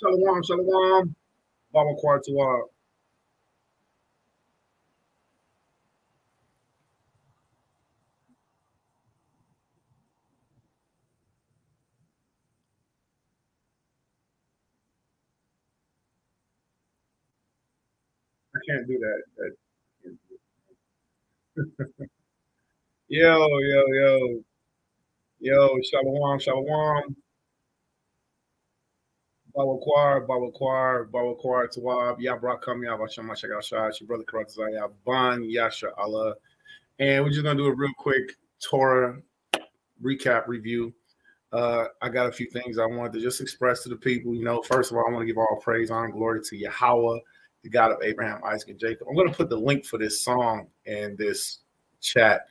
Shalom, shalom. Baba Quartua. I can't do that. Yo, yo, yo, yo, shalom, shalom. Baba Quar, Tawab, Yabra Kam Yabasham Mashagashah, your brother Karatazaya, Ban Yasha Allah. And we're just gonna do a real quick Torah recap review. I got a few things I wanted to just express to the people. You know, first of all, I want to give all praise, honor, and glory to Yahweh, the God of Abraham, Isaac, and Jacob. I'm going to put the link for this song in this chat.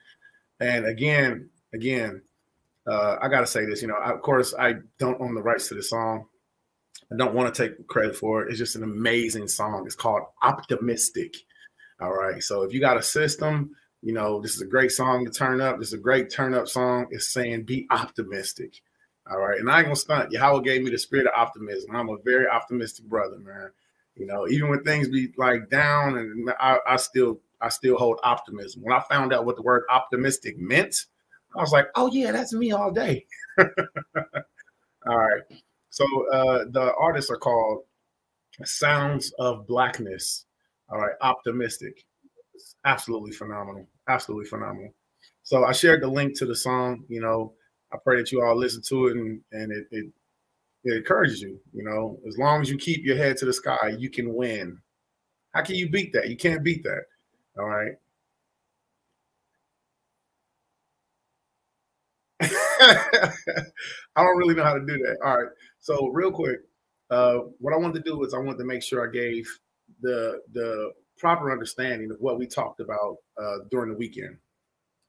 And again, I got to say this. You know, of course, I don't own the rights to the song. I don't want to take credit for it. It's just an amazing song. It's called Optimistic. All right. So if you got a system, you know, this is a great song to turn up. This is a great turn up song. It's saying be optimistic. All right. And I ain't gonna stunt. Yahweh gave me the spirit of optimism. I'm a very optimistic brother, man. You know, even when things be like down, and I still hold optimism. When I found out what the word optimistic meant, I was like, oh yeah, that's me all day. All right. So the artists are called Sounds of Blackness. All right, Optimistic. It's absolutely phenomenal. Absolutely phenomenal. So I shared the link to the song. You know, I pray that you all listen to it and it encourages you. You know, as long as you keep your head to the sky, you can win. How can you beat that? You can't beat that. All right. I don't really know how to do that. All right. So real quick, what I wanted to do is I wanted to make sure I gave the proper understanding of what we talked about during the weekend.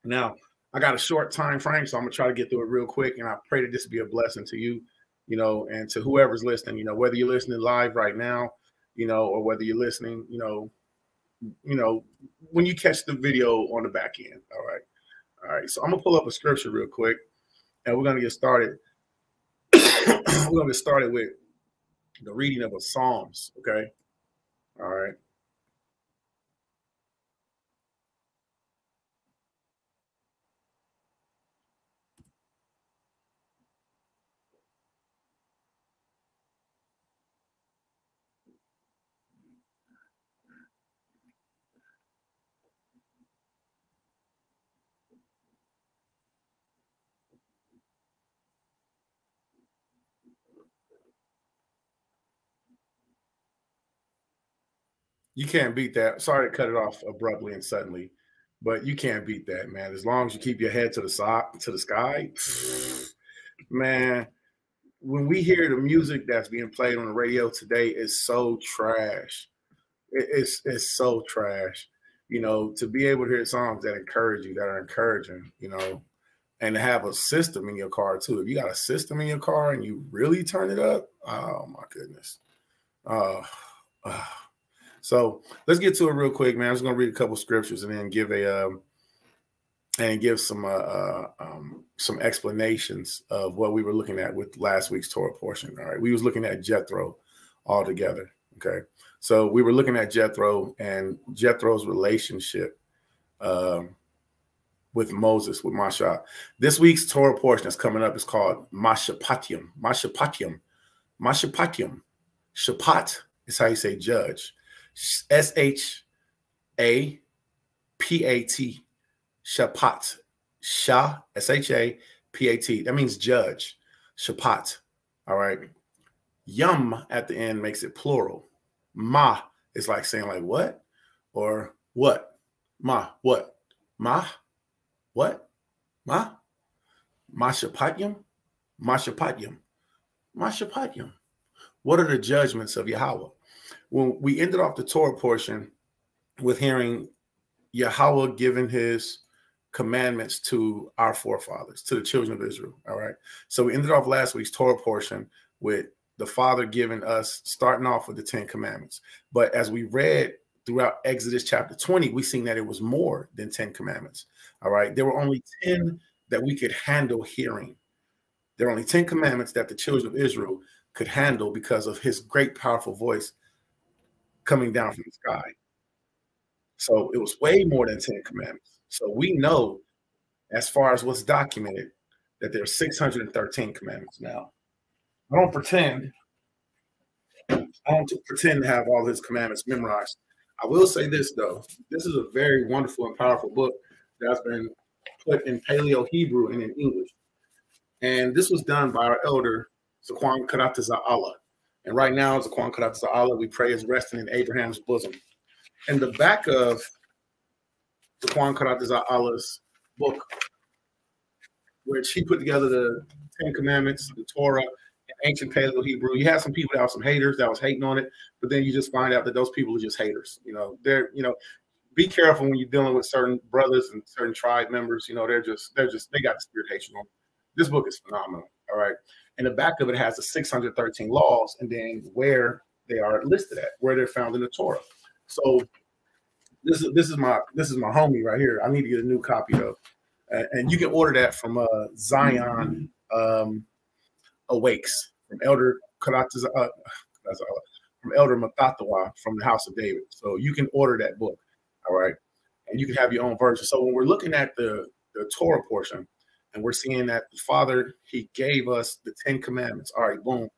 Now, I got a short time frame, so I'm gonna try to get through it real quick, and I pray that this be a blessing to you, you know, and to whoever's listening. You know, whether you're listening live right now, you know, or whether you're listening, you know, when you catch the video on the back end. All right. So I'm gonna pull up a scripture real quick, and we're gonna get started. We're gonna get started with the reading of a Psalms. Okay. All right. You can't beat that. Sorry to cut it off abruptly and suddenly, but you can't beat that, man. As long as you keep your head to the sky, man. When we hear the music that's being played on the radio today, is so trash. It's so trash. You know, to be able to hear songs that encourage you, that are encouraging, you know, and to have a system in your car too. If you got a system in your car and you really turn it up, oh my goodness. Uh, uh, So let's get to it real quick, man. I'm just gonna read a couple scriptures and then give some explanations of what we were looking at with last week's Torah portion. All right, we was looking at Jethro all together. Okay, so we were looking at Jethro and Jethro's relationship with Moses, with Masha. This week's Torah portion that's coming up is called Mashapatium. Mashapatium. Mashapatium. Shapat is how you say judge. SHAPAT, Shapat, Shah, SHAPAT. That means judge. Shapat. All right. Yum at the end makes it plural. Ma is like saying like what or what. Ma, what? Ma, what? Ma, Mashapatyam, Mashapatyam, Mashapatyam. What are the judgments of Yahweh? When we ended off the Torah portion with hearing Yahweh giving his commandments to our forefathers, to the children of Israel. All right. So we ended off last week's Torah portion with the Father giving us, starting off with the 10 commandments. But as we read throughout Exodus chapter 20, we seen that it was more than 10 commandments. All right. There were only 10 that we could handle hearing. There are only 10 commandments that the children of Israel could handle because of his great, powerful voice coming down from the sky. So it was way more than 10 commandments. So we know, as far as what's documented, that there are 613 commandments now. I don't pretend to have all his commandments memorized. I will say this, though. This is a very wonderful and powerful book that's been put in Paleo Hebrew and in English. And this was done by our elder, Zaquan Karata Za'ala. And right now, Zaquan Karata Za'ala, we pray, is resting in Abraham's bosom. In the back of Zaquan Karata Za'ala's book, which he put together the 10 Commandments, the Torah, and ancient Paleo Hebrew. You had some people that were some haters that was hating on it, but then you just find out that those people are just haters. Be careful when you're dealing with certain brothers and certain tribe members. They got the spirit hatred on them. This book is phenomenal. All right. And the back of it has the 613 laws and then where they are listed at, where they're found in the Torah. So this is my homie right here. I need to get a new copy though. And you can order that from Zion Awakes, from Elder from Elder Matathawa from the House of David. So you can order that book, all right? And you can have your own version. So when we're looking at the Torah portion, and we're seeing that the Father, he gave us the 10 commandments. All right, boom.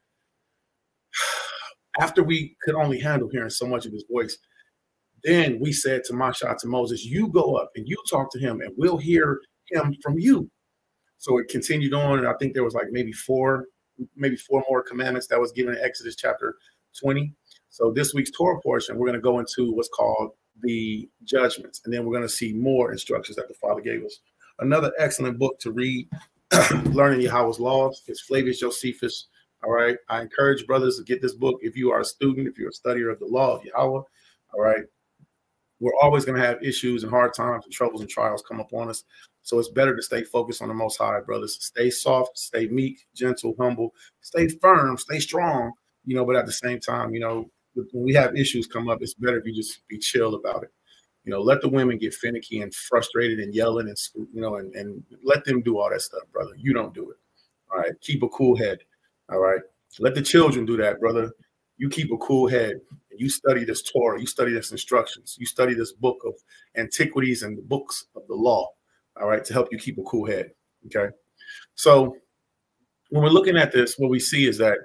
After we could only handle hearing so much of his voice, then we said to Masha, to Moses, you go up and you talk to him and we'll hear him from you. So it continued on, and I think there was like maybe four more commandments that was given in Exodus chapter 20. So this week's Torah portion, we're going to go into what's called the judgments, and then we're going to see more instructions that the Father gave us. Another excellent book to read, Learning Yahweh's Laws, is Flavius Josephus. All right. I encourage brothers to get this book if you are a student, if you're a studier of the law of Yahweh. All right. We're always going to have issues and hard times and troubles and trials come upon us. So it's better to stay focused on the Most High, brothers. Stay soft, stay meek, gentle, humble, stay firm, stay strong, but at the same time, when we have issues come up, it's better if you just be chill about it. Let the women get finicky and frustrated and yelling and let them do all that stuff, brother. You don't do it. All right. Keep a cool head. All right. Let the children do that, brother. You keep a cool head. You study this Torah. You study this instructions. You study this book of antiquities and the books of the law. All right. To help you keep a cool head. Okay. So when we're looking at this, what we see is that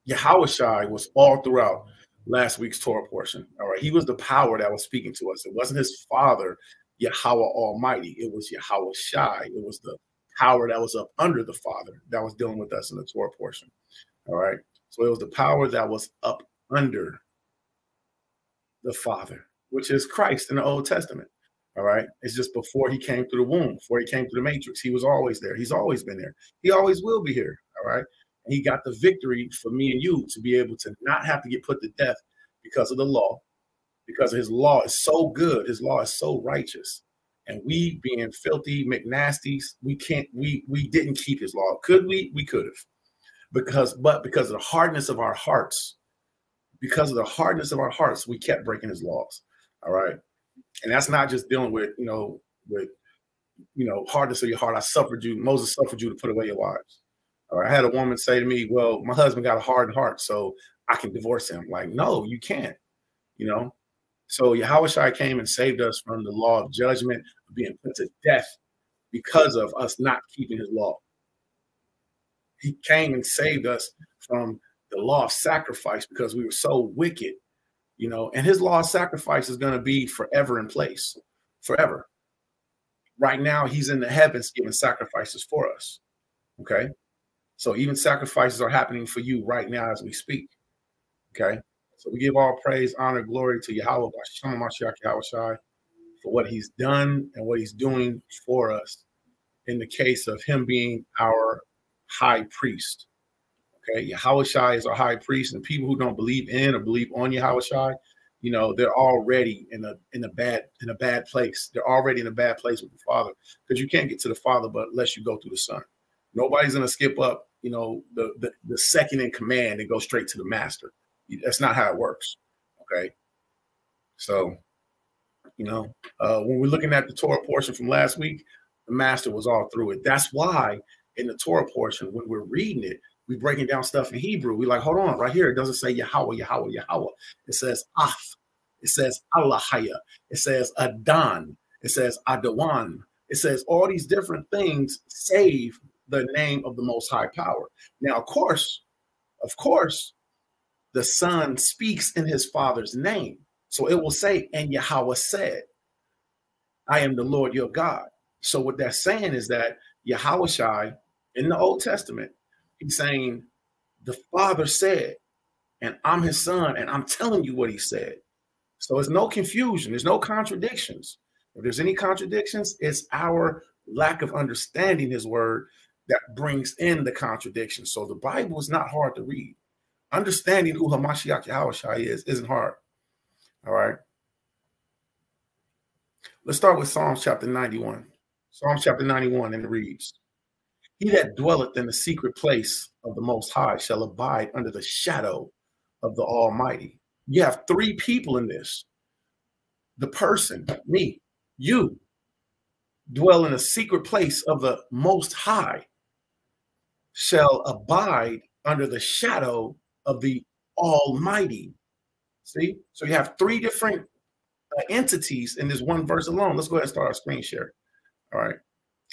Yahushai was all throughout last week's Torah portion. All right. He was the power that was speaking to us. It wasn't his father, Yahweh Almighty. It was Yahushai. It was the power that was up under the Father that was dealing with us in the Torah portion. All right. So it was the power that was up under the Father, which is Christ in the Old Testament. All right. It's just before he came through the womb, before he came through the matrix. He was always there. He's always been there. He always will be here. All right. And he got the victory for me and you to be able to not have to get put to death because of the law, because his law is so good. His law is so righteous. And we being filthy McNasties, we didn't keep his law. Could we? We could have. Because of the hardness of our hearts, we kept breaking his laws. All right. And that's not just dealing with, hardness of your heart. Moses suffered you to put away your wives. All right. I had a woman say to me, well, my husband got a hardened heart, so I can divorce him. Like, no, you can't, So Yahushua came and saved us from the law of judgment, being put to death because of us not keeping his law. He came and saved us from the law of sacrifice because we were so wicked, and his law of sacrifice is going to be forever in place, forever. Right now, he's in the heavens giving sacrifices for us. Okay. So even sacrifices are happening for you right now as we speak. Okay. So we give all praise, honor, glory to Yahweh for what he's done and what he's doing for us in the case of him being our high priest. Okay. Yahushai is our high priest, and people who don't believe in or believe on Yahushai, you know, they're already in a bad place. They're already in a bad place with the Father, because you can't get to the Father but unless you go through the Son. Nobody's gonna skip up, you know, the second in command and go straight to the Master. That's not how it works. Okay, so you know, when we're looking at the Torah portion from last week, the Master was all through it. That's why in the Torah portion, when we're reading it, we're breaking down stuff in Hebrew. We're like, hold on, right here, it doesn't say Yahweh, Yahweh, Yahweh. It says Af. It says Allahaya. It says Adon. It says Adawan. It says all these different things save the name of the Most High Power. Now, of course, the Son speaks in his Father's name. So it will say, and Yahweh said, I am the Lord your God. So what that's saying is that Yahweh Shai in the Old Testament, he's saying, the Father said, and I'm his son, and I'm telling you what he said. So there's no confusion. There's no contradictions. If there's any contradictions, it's our lack of understanding his word that brings in the contradiction. So the Bible is not hard to read. Understanding who Hamashiach Yahweh Shai is isn't hard. All right. Let's start with Psalms chapter 91. Psalms chapter 91, and it reads, he that dwelleth in the secret place of the Most High shall abide under the shadow of the Almighty. You have three people in this. The person, me, you, dwell in a secret place of the Most High, shall abide under the shadow of the Almighty. See? So you have three different entities in this one verse alone. Let's go ahead and start our screen share. All right.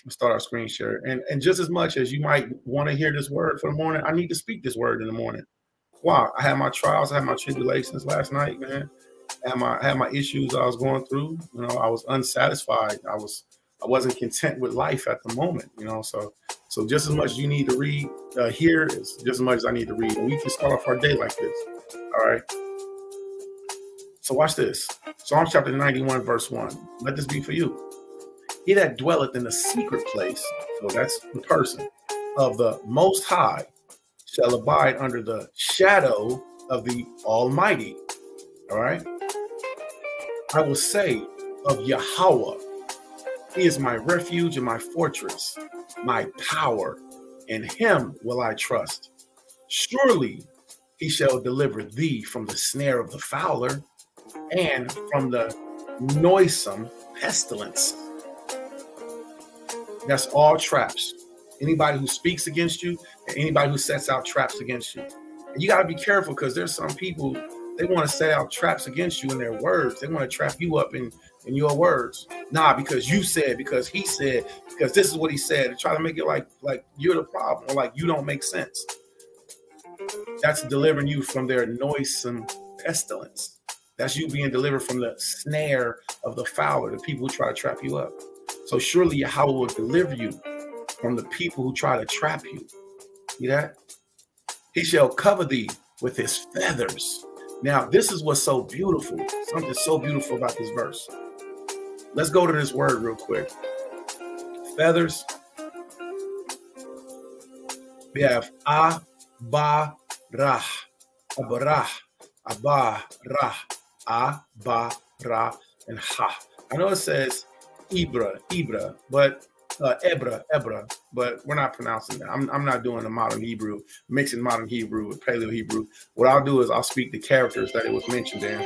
Let's start our screen share. And just as much as you might want to hear this word for the morning, I need to speak this word in the morning. Wow. I had my trials. I had my tribulations last night, man. I had my issues I was going through. You know, I was unsatisfied. I wasn't content with life at the moment, you know. So just as much as you need to read here is just as much as I need to read. And we can start off our day like this. All right. So watch this. Psalms chapter 91, verse 1. Let this be for you. He that dwelleth in the secret place, so that's the person, of the Most High, shall abide under the shadow of the Almighty. All right. I will say of Yahweh, he is my refuge and my fortress, my power. In him will I trust. Surely he shall deliver thee from the snare of the fowler and from the noisome pestilence. That's all traps. Anybody who speaks against you and anybody who sets out traps against you. And you got to be careful, because there's some people, they want to set out traps against you in their words. They want to trap you up in your words. Nah, because you said, because he said, because this is what he said, and try to make it like you're the problem, or like you don't make sense. That's delivering you from their noisome pestilence. That's you being delivered from the snare of the fowler, the people who try to trap you up. So surely Yahweh will deliver you from the people who try to trap you. See that? He shall cover thee with his feathers. Now, this is what's so beautiful. Something so beautiful about this verse. Let's go to this word real quick. Feathers. We have Abarah, Abarah, Abarah, Abarah, and Ha. I know it says Ibra, but Ebra, but we're not pronouncing that. I'm not doing the modern Hebrew, mixing modern Hebrew with Paleo Hebrew. What I'll do is I'll speak the characters that it was mentioned in.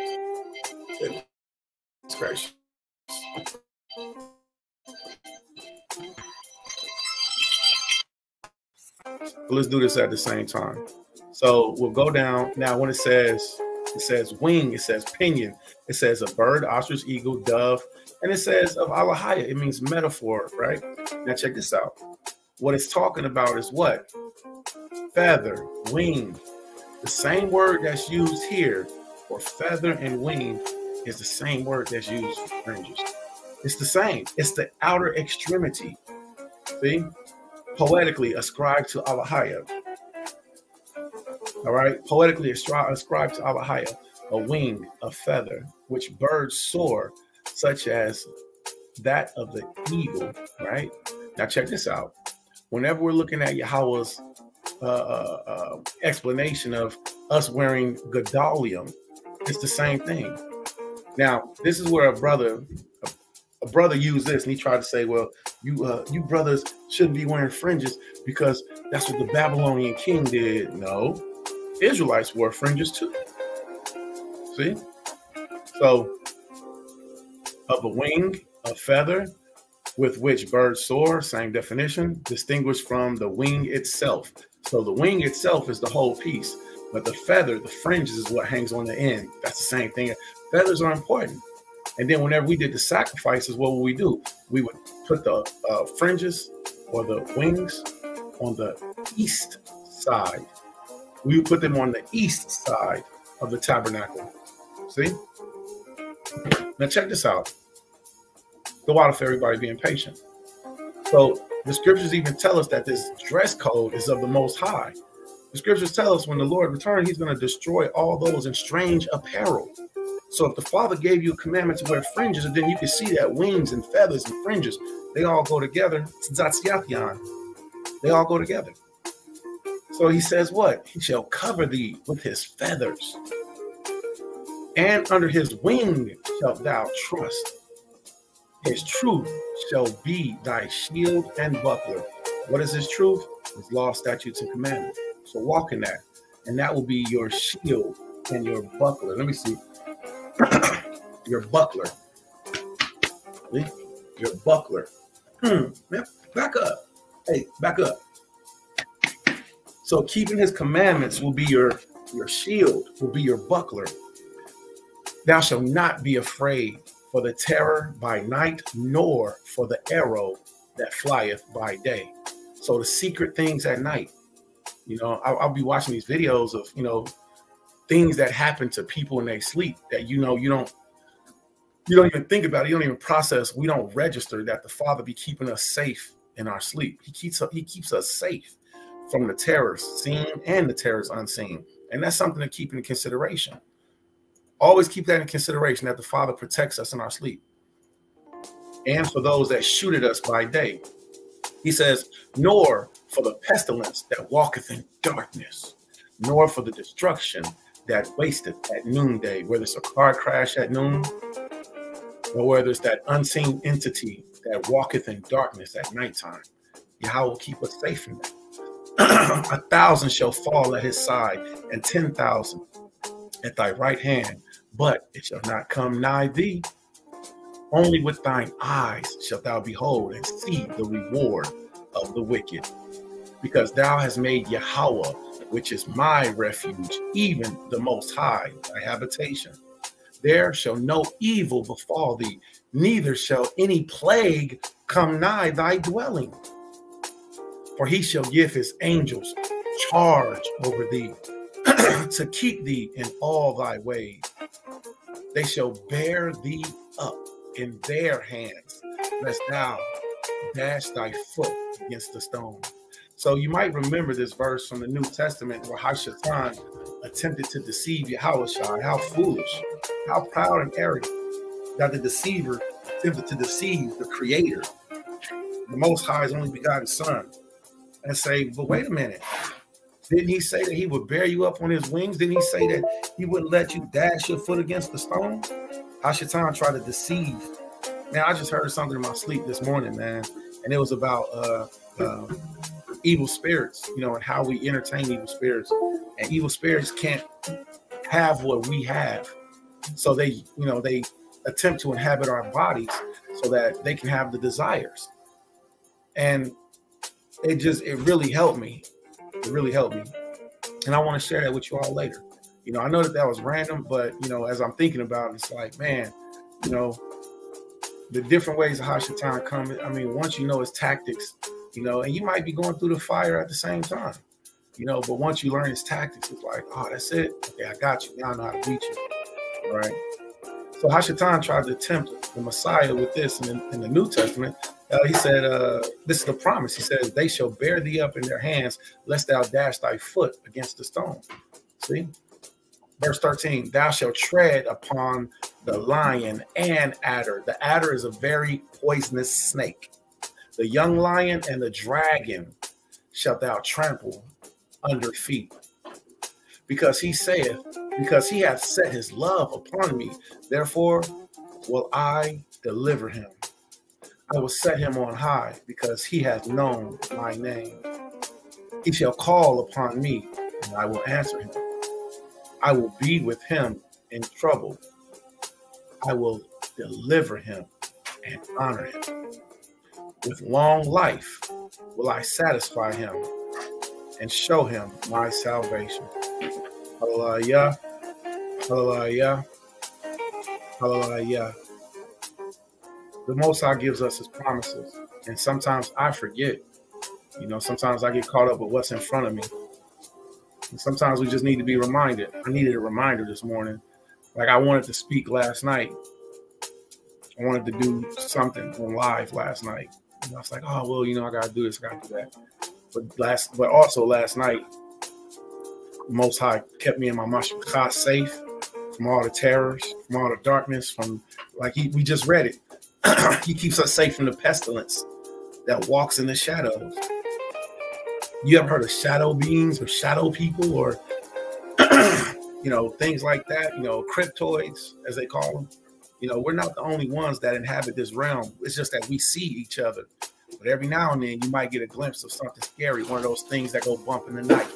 Let's do this at the same time. So we'll go down. Now when it says wing, it says pinion, it says a bird, ostrich, eagle, dove, and it says of Allahaya. It means metaphor, right? Now check this out. What it's talking about is what? Feather, wing. The same word that's used here for feather and wing is the same word that's used for fringes. It's the same. It's the outer extremity. See? Poetically ascribed to Allahaya. All right? Poetically ascribed to Allahaya. A wing, a feather, which birds soar, such as that of the eagle, right? Now check this out. Whenever we're looking at Yahweh's explanation of us wearing gadolium, it's the same thing. Now, this is where a brother used this, and he tried to say, well, you brothers shouldn't be wearing fringes because that's what the Babylonian king did. No, Israelites wore fringes too. See? So, of a wing, a feather, with which birds soar, same definition, distinguished from the wing itself. So the wing itself is the whole piece, but the feather, the fringes, is what hangs on the end. That's the same thing. Feathers are important. And then whenever we did the sacrifices, what would we do? We would put the fringes or the wings on the east side. We would put them on the east side of the tabernacle. See? Now check this out. The water for everybody being patient. So the scriptures even tell us that this dress code is of the Most High. The scriptures tell us when the Lord returns, he's going to destroy all those in strange apparel. So if the Father gave you a commandment to wear fringes, and then you can see that wings and feathers and fringes, they all go together. They all go together. So he says what? He shall cover thee with his feathers, and under his wing shalt thou trust. His truth shall be thy shield and buckler. What is his truth? His law, statutes, and commandments. So walk in that. And that will be your shield and your buckler. Let me see. Your buckler. See? Your buckler. Man, back up. Hey, back up. So keeping his commandments will be your shield, will be your buckler. Thou shalt not be afraid for the terror by night, nor for the arrow that flieth by day. So the secret things at night. You know, I'll be watching these videos of, you know, things that happen to people in their sleep that, you know, you don't even think about it. You don't even process. We don't register that the Father be keeping us safe in our sleep. He keeps us safe from the terrors seen and the terrors unseen. And that's something to keep in consideration. Always keep that in consideration, that the Father protects us in our sleep. And for those that shoot at us by day, he says, nor for the pestilence that walketh in darkness, nor for the destruction that wasteth at noonday, whether it's a car crash at noon, or whether it's that unseen entity that walketh in darkness at nighttime. Yahweh will keep us safe from that. 1,000 shall fall at his side, and 10,000 at thy right hand, but it shall not come nigh thee. Only with thine eyes shalt thou behold and see the reward of the wicked. Because thou hast made Yahweh, which is my refuge, even the Most High, thy habitation. There shall no evil befall thee, neither shall any plague come nigh thy dwelling. For he shall give his angels charge over thee, to keep thee in all thy ways. They shall bear thee up in their hands, lest thou dash thy foot against the stone. So you might remember this verse from the New Testament where Hashatan attempted to deceive Yahushua. How foolish, how proud and arrogant that the deceiver attempted to deceive the Creator, the Most High's only begotten Son, and say, but wait a minute. Didn't he say that he would bear you up on his wings? Didn't he say that he wouldn't let you dash your foot against the stone? Hashatan tried to deceive. Man, I just heard something in my sleep this morning, man. And it was about evil spirits, you know, and how we entertain evil spirits. And evil spirits can't have what we have. So they, you know, they attempt to inhabit our bodies so that they can have the desires. And it really helped me. It really helped me. And I want to share that with you all later. You know, I know that was random, but, you know, as I'm thinking about it, it's like, man, you know, the different ways of Hashatan come. I mean, once you know his tactics, you know, and you might be going through the fire at the same time, you know, but once you learn his tactics, it's like, oh, that's it. Okay, I got you. Now I know how to beat you. All right. So Hashatan tried to tempt the Messiah with this in the New Testament. He said, this is the promise. He says, they shall bear thee up in their hands, lest thou dash thy foot against the stone. See? Verse 13, thou shalt tread upon the lion and adder. The adder is a very poisonous snake. The young lion and the dragon shalt thou trample under feet. Because he saith, because he hath set his love upon me. Therefore will I deliver him. I will set him on high, because he hath known my name. He shall call upon me, and I will answer him. I will be with him in trouble. I will deliver him and honor him. With long life will I satisfy him and show him my salvation. Hallelujah. Hallelujah. Hallelujah. The Most High gives us his promises, and sometimes I forget. Sometimes I get caught up with what's in front of me. And sometimes we just need to be reminded. I needed a reminder this morning. Like, I wanted to speak last night. I wanted to do something on live last night. I was like, oh, well, I got to do this, I got to do that. But also last night, the Most High kept me in my mashkach safe from all the terrors, from all the darkness, from, like, we just read it. He keeps us safe from the pestilence that walks in the shadows. You ever heard of shadow beings or shadow people or, things like that, cryptoids, as they call them? We're not the only ones that inhabit this realm. It's just that we see each other. But every now and then you might get a glimpse of something scary, one of those things that go bump in the night.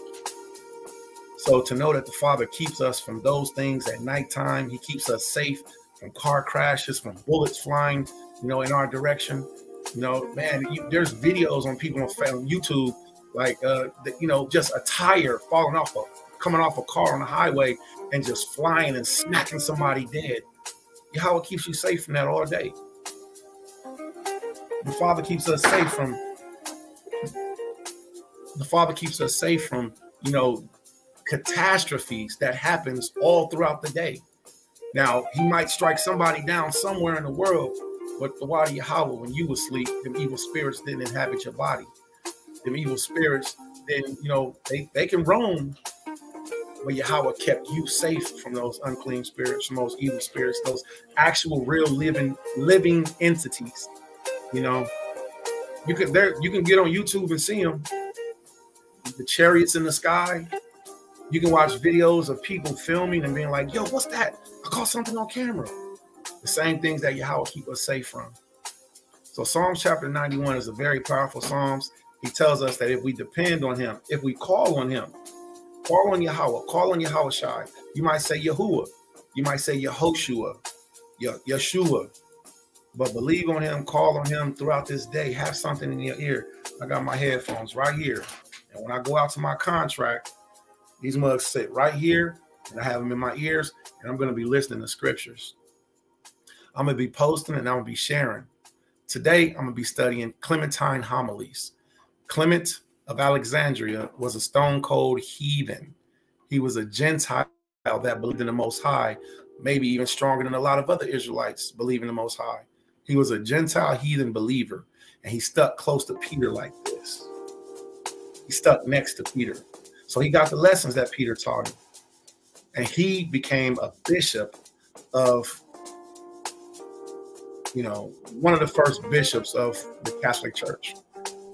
So to know that the Father keeps us from those things at nighttime, he keeps us safe from car crashes, from bullets flying, in our direction. Man, there's videos on people on YouTube, like, just a tire coming off a car on the highway and just flying and smacking somebody dead. Yahweh keeps you safe from that all day. The Father keeps us safe from, catastrophes that happens all throughout the day. Now, he might strike somebody down somewhere in the world, but the word of Yahweh, when you were asleep, them evil spirits didn't inhabit your body. Them evil spirits, then, they can roam, but Yahweh kept you safe from those unclean spirits, from those evil spirits, those actual, real, living entities. You can get on YouTube and see them. The chariots in the sky. You can watch videos of people filming and being like, yo, what's that? I caught something on camera. The same things that Yahweh keep us safe from. So Psalms chapter 91 is a very powerful Psalms. He tells us that if we depend on him, if we call on him, call on Yahweh, call on Yahweh Shai. You might say Yahuwah. You might say Yehoshua, Yeshua. But believe on him, call on him throughout this day. Have something in your ear. I got my headphones right here. And when I go out to my contract, these mugs sit right here, and I have them in my ears, and I'm going to be listening to scriptures. I'm going to be posting, and I'm going to be sharing. Today, I'm going to be studying Clementine homilies. Clement of Alexandria was a stone-cold heathen. He was a Gentile that believed in the Most High, maybe even stronger than a lot of other Israelites believe in the Most High. He was a Gentile heathen believer, and he stuck close to Peter like this. He stuck next to Peter. So he got the lessons that Peter taught him. And he became a bishop of, one of the first bishops of the Catholic Church.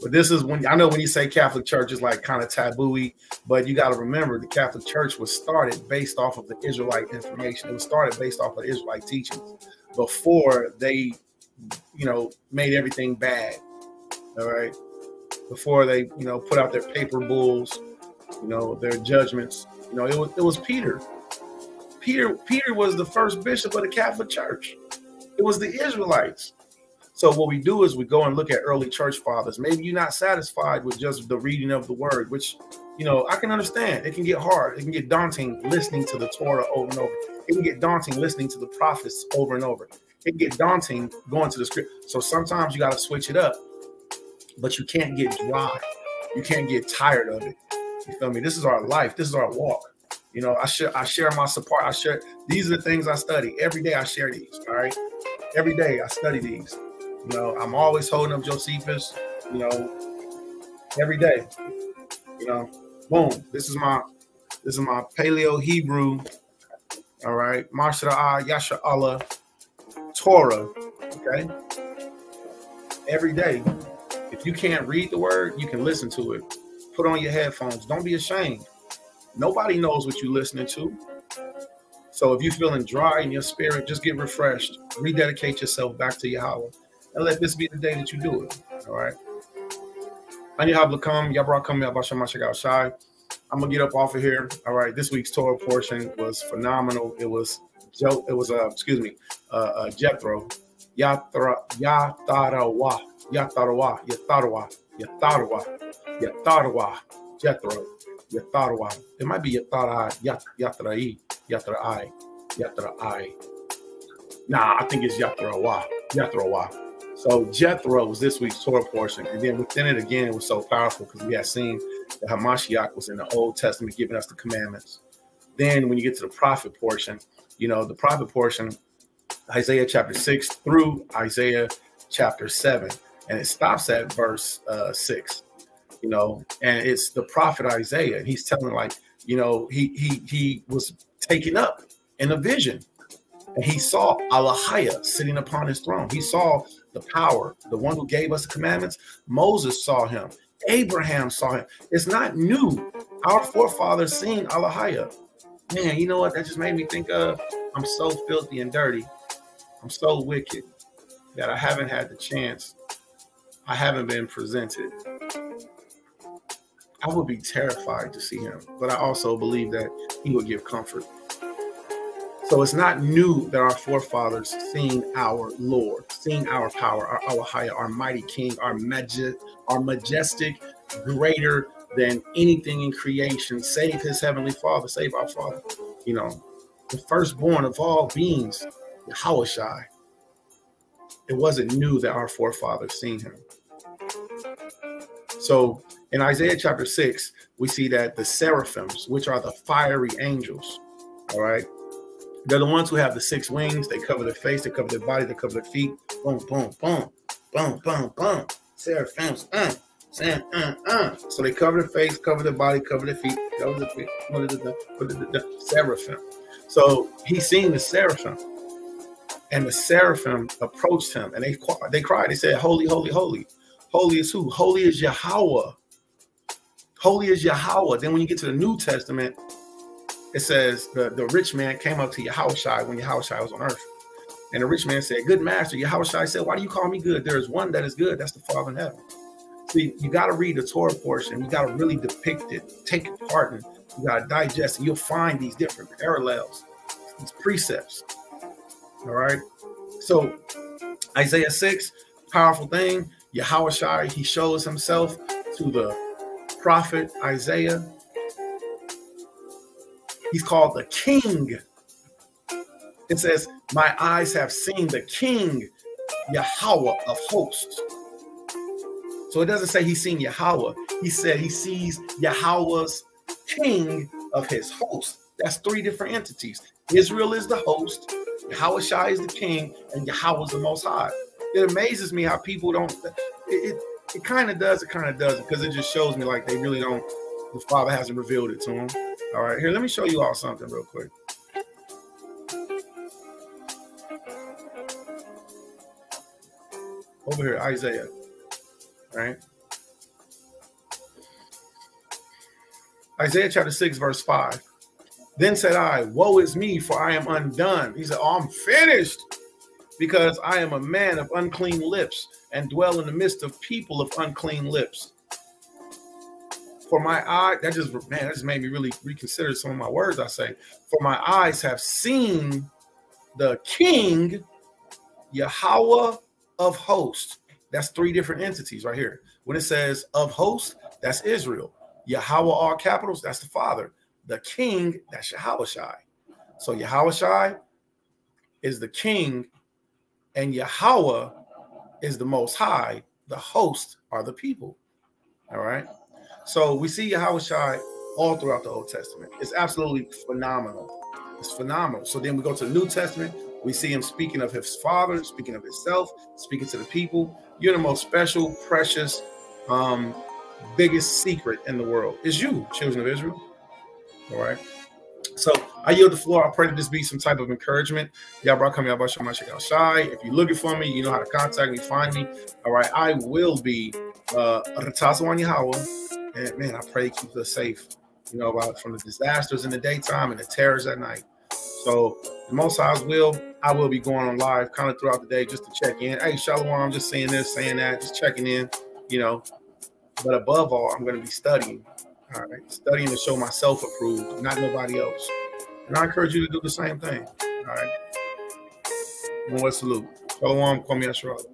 But this is when, I know when you say Catholic Church, it's like kind of taboo-y, but you got to remember the Catholic Church was started based off of the Israelite information. It was started based off of Israelite teachings before they, made everything bad. All right. Before they, put out their paper bulls, their judgments. It was Peter. Peter was the first bishop of the Catholic Church. It was the Israelites. So what we do is we go and look at early church fathers. Maybe you're not satisfied with just the reading of the word, which, I can understand. It can get hard. It can get daunting listening to the Torah over and over. It can get daunting listening to the prophets over and over. It can get daunting going to the script. So sometimes you got to switch it up, but you can't get dry. You can't get tired of it. You feel me? This is our life. This is our walk. I share my support. These are the things I study. Every day I share these. All right. Every day I study these. I'm always holding up Josephus, every day. Boom. This is my Paleo Hebrew. All right. Mashra'ah, Yasha Allah, Torah. Okay. Every day. If you can't read the word, you can listen to it. Put on your headphones. Don't be ashamed. Nobody knows what you're listening to. So if you're feeling dry in your spirit, just get refreshed. Rededicate yourself back to Yahweh. And let this be the day that you do it. All right. I need to come. Yabra come outside. I'm gonna get up off of here. All right. This week's Torah portion was phenomenal. It was Jethro. Yatarawa. Jethro. Yatarawa. It might be Yatrai. Nah, I think it's Yathrawa. So Jethro was this week's Torah portion. And then within it again, it was so powerful because we had seen that Hamashiach was in the Old Testament giving us the commandments. Then when you get to the prophet portion, the prophet portion, Isaiah chapter 6 through Isaiah chapter 7. And it stops at verse 6, and it's the prophet Isaiah. And he's telling he was taken up in a vision. And he saw Allahiyah sitting upon his throne. He saw the power, the one who gave us the commandments. Moses saw him. Abraham saw him. It's not new. Our forefathers seen Allahiyah. Man, you know what? That just made me think of, I'm so filthy and dirty. I'm so wicked that I haven't had the chance. I haven't been presented. I would be terrified to see him, but I also believe that he would give comfort. So it's not new that our forefathers seen our Lord, seen our power, our Allahiyah, our mighty King, our majestic, greater than anything in creation. Save his heavenly Father, save our Father. The firstborn of all beings, Yahushai. It wasn't new that our forefathers seen him. So in Isaiah chapter 6, we see that the seraphims, which are the fiery angels, all right, they're the ones who have the 6 wings. They cover their face, they cover their body, they cover their feet. Boom, boom, boom, boom, boom, boom. Seraphims, So they cover their face, cover their body, cover their feet, cover their feet. Seraphim. So he's seen the seraphim. And the seraphim approached him and they cried. They said, holy, holy, holy. Holy is who? Holy is Yahweh. Holy is Yahweh. Then when you get to the New Testament, it says the rich man came up to Yahushai when Yahushai was on earth. And the rich man said, good master. Yahushai said, why do you call me good? There is one that is good. That's the Father in heaven. See, you got to read the Torah portion. You got to really depict it, take it apart, and you got to digest it. You'll find these different parallels, these precepts. All right. So Isaiah 6, powerful thing. Yahushai, he shows himself to the prophet Isaiah. He's called the King. It says, my eyes have seen the King, Yahweh of hosts. So it doesn't say he's seen Yahweh. He said he sees Yahweh's King of his host. That's 3 different entities. Israel is the host, Yahushai is the king, and Yahweh is the Most High. It amazes me how people don't, it kind of does, it kind of doesn't, because it just shows me like they really don't, the Father hasn't revealed it to them. All right, here, let me show you all something real quick. Over here, Isaiah, right? Isaiah chapter 6, verse 5. Then said I, woe is me, for I am undone. He said, oh, I'm finished, because I am a man of unclean lips and dwell in the midst of people of unclean lips. For my eye, that just made me really reconsider some of my words I say. For my eyes have seen the King, Yahweh of hosts. That's 3 different entities right here. When it says of hosts, that's Israel. Yahweh, all capitals, that's the Father. The King, that's Yahushai. So Yahushai is the King, and Yahweh is the Most High. The host are the people. All right. So we see Yahushai all throughout the Old Testament. It's absolutely phenomenal. It's phenomenal. So then we go to the New Testament. We see him speaking of his Father, speaking of himself, speaking to the people. You're the most special, precious, biggest secret in the world. Is you, children of Israel. All right. So I yield the floor. I pray that this be some type of encouragement. Y'all brought coming out about shy. If you're looking for me, you know how to contact me, find me. All right. I will be Ratasawan Yahweh. And man, I pray keep us safe, from the disasters in the daytime and the terrors at night. So the Most High's will, I will be going on live kind of throughout the day just to check in. Hey, Shalom, I'm just saying this, saying that, just checking in, you know. But above all, I'm going to be studying. All right, studying to show myself approved, not nobody else. And I encourage you to do the same thing. All right. One word salute. Shalom, Kwame Yashara.